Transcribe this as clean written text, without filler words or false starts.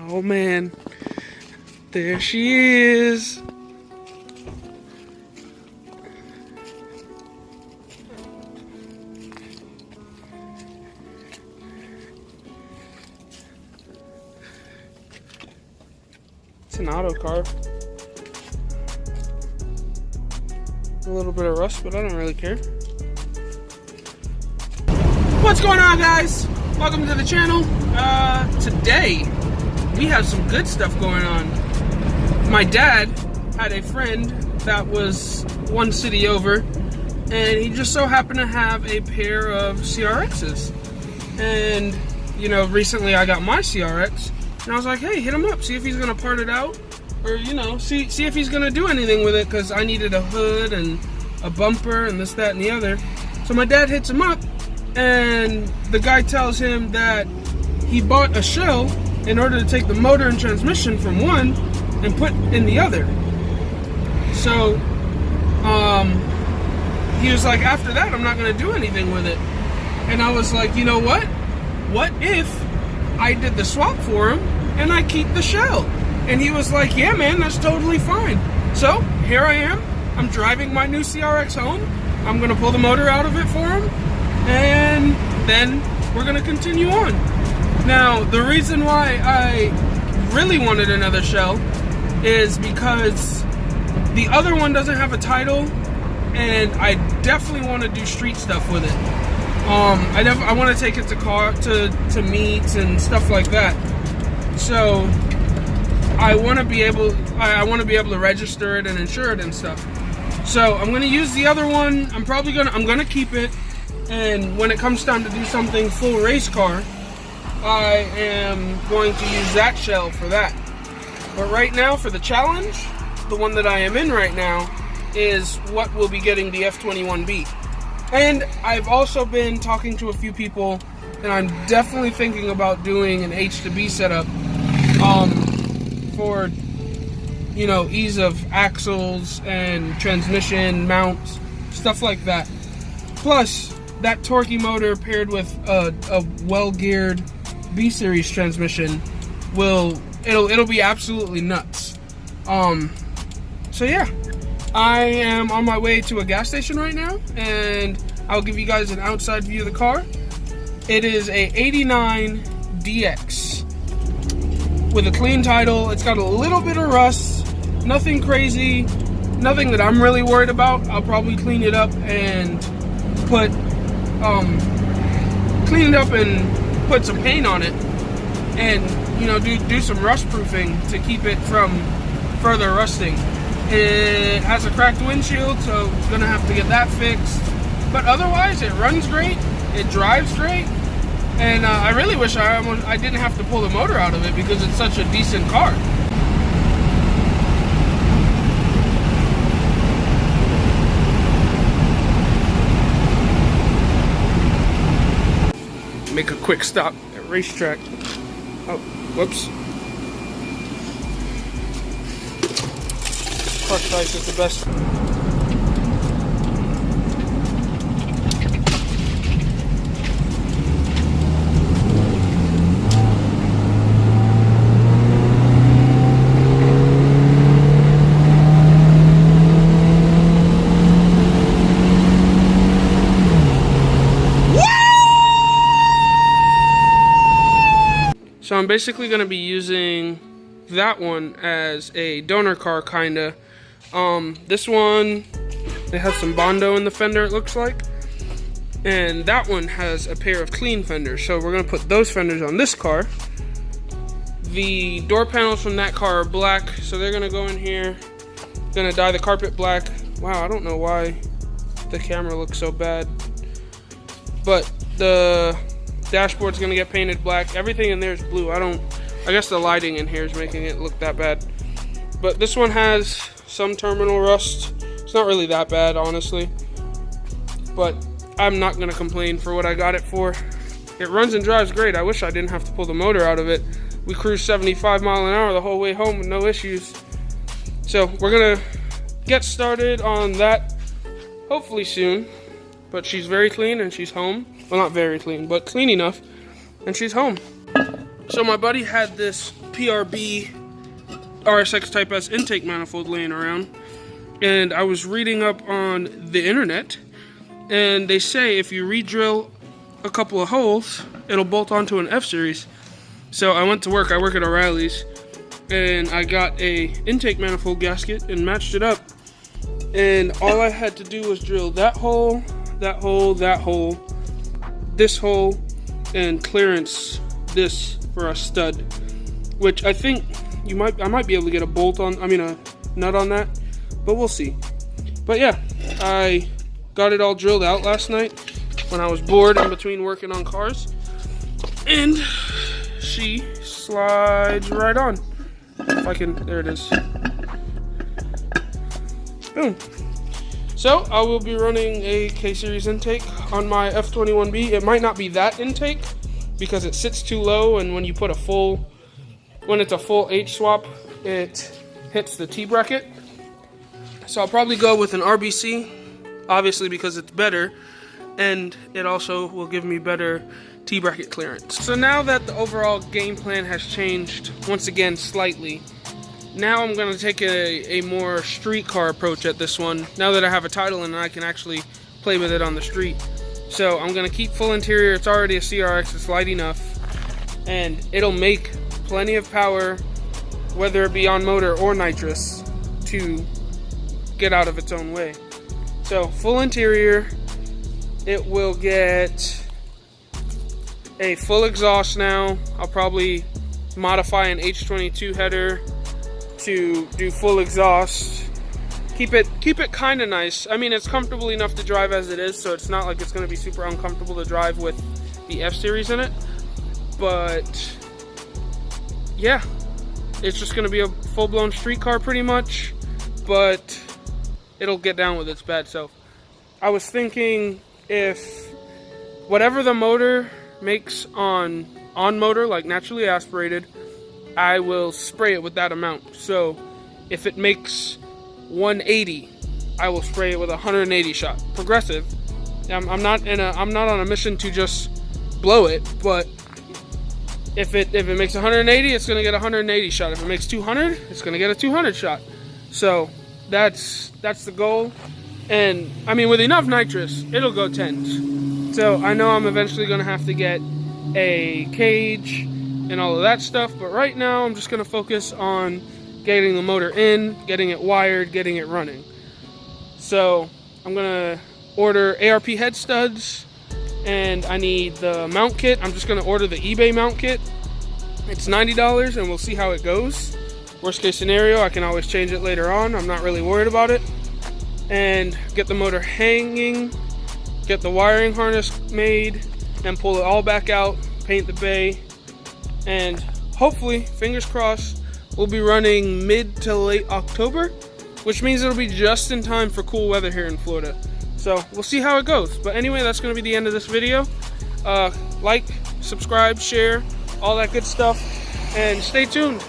Oh man, there she is. It's an auto car. A little bit of rust, but I don't really care. What's going on, guys? Welcome to the channel. Today we have some good stuff going on. My dad had a friend that was one city over, and he just so happened to have a pair of CRXs. And you know, recently I got my CRX, and I was like, hey, hit him up, see if he's gonna part it out, or you know, see if he's gonna do anything with it, because I needed a hood and a bumper and this, that, and the other. So my dad hits him up, and the guy tells him that he bought a shell in order to take the motor and transmission from one and put in the other. So he was like, after that I'm not gonna do anything with it. And I was like, you know what if I did the swap for him and I keep the shell? And he was like, yeah man, that's totally fine. So here I am, I'm driving my new CRX home. I'm gonna pull the motor out of it for him, and then we're gonna continue on. Now, the reason why I really wanted another shell is because the other one doesn't have a title, and I definitely want to do street stuff with it. I want to take it to meets and stuff like that. So I want to be able to register it and insure it and stuff. So I'm gonna use the other one. I'm gonna keep it, and when it comes time to do something full race car, I am going to use that shell for that. But right now, for the challenge, the one that I am in right now is what will be getting the F21B. And I've also been talking to a few people, and I'm definitely thinking about doing an H-to-B setup for, you know, ease of axles and transmission mounts, stuff like that. Plus, that torquey motor paired with a well-geared B-series transmission it'll be absolutely nuts. So yeah, I am on my way to a gas station right now, and I'll give you guys an outside view of the car. It is a 89 DX with a clean title. It's got a little bit of rust, nothing crazy, nothing that I'm really worried about. I'll probably clean it up and put some paint on it, and you know, do some rust proofing to keep it from further rusting. It has a cracked windshield, so I'm gonna have to get that fixed. But otherwise, it runs great, it drives great, and I really wish I didn't have to pull the motor out of it, because it's such a decent car. Make a quick stop at racetrack. Oh, whoops. Park size is the best. So I'm basically going to be using that one as a donor car, kinda. This one, it has some Bondo in the fender, it looks like. And that one has a pair of clean fenders. So we're going to put those fenders on this car. The door panels from that car are black, so they're going to go in here. Going to dye the carpet black. Wow, I don't know why the camera looks so bad. But the dashboard's gonna get painted black. Everything in there is blue. I guess the lighting in here is making it look that bad. But this one has some terminal rust. It's not really that bad, honestly. But I'm not gonna complain for what I got it for. It runs and drives great. I wish I didn't have to pull the motor out of it. We cruised 75 miles an hour the whole way home with no issues. So we're gonna get started on that hopefully soon. But she's very clean and she's home. Well, not very clean, but clean enough, and she's home. So my buddy had this PRB RSX Type S intake manifold laying around, and I was reading up on the internet, and they say if you re-drill a couple of holes, it'll bolt onto an F-series. So I went to work. I work at O'Reilly's, and I got a intake manifold gasket and matched it up, and all I had to do was drill that hole, that hole, that hole, this hole, and clearance this for a stud, which I think I might be able to get a bolt on, a nut on that, but we'll see. But yeah, I got it all drilled out last night when I was bored in between working on cars, and she slides right on. If I can, there it is. Boom. So I will be running a K-Series intake on my F21B. It might not be that intake because it sits too low, and when you put when it's a full H swap, it hits the T bracket. So I'll probably go with an RBC, obviously because it's better, and it also will give me better T bracket clearance. So now that the overall game plan has changed once again slightly, now I'm going to take a more street car approach at this one, now that I have a title and I can actually play with it on the street. So I'm going to keep full interior. It's already a CRX, it's light enough, and it'll make plenty of power, whether it be on motor or nitrous, to get out of its own way. So full interior, it will get a full exhaust now. I'll probably modify an H22 header to do full exhaust. Keep it kind of nice. I mean, it's comfortable enough to drive as it is, so it's not like it's going to be super uncomfortable to drive with the F-Series in it. But yeah, it's just going to be a full-blown street car pretty much, but it'll get down with its bad self. I was thinking if whatever the motor makes on motor, like naturally aspirated, I will spray it with that amount. So if it makes 180, I will spray it with a 180 shot. Progressive. I'm not on a mission to just blow it, but if it makes 180, it's gonna get a 180 shot. If it makes 200, it's gonna get a 200 shot. So that's the goal. And I mean, with enough nitrous, it'll go 10s. So I know I'm eventually gonna have to get a cage and all of that stuff, but right now I'm just gonna focus on getting the motor in, getting it wired, getting it running. So I'm gonna order ARP head studs, and I need the mount kit. I'm just gonna order the eBay mount kit. It's $90, and we'll see how it goes. Worst case scenario, I can always change it later on. I'm not really worried about it. And get the motor hanging, get the wiring harness made, and pull it all back out, paint the bay, and hopefully, fingers crossed, we'll be running mid to late October, which means it'll be just in time for cool weather here in Florida. So we'll see how it goes. But anyway, that's going to be the end of this video. Like, subscribe, share, all that good stuff, and stay tuned.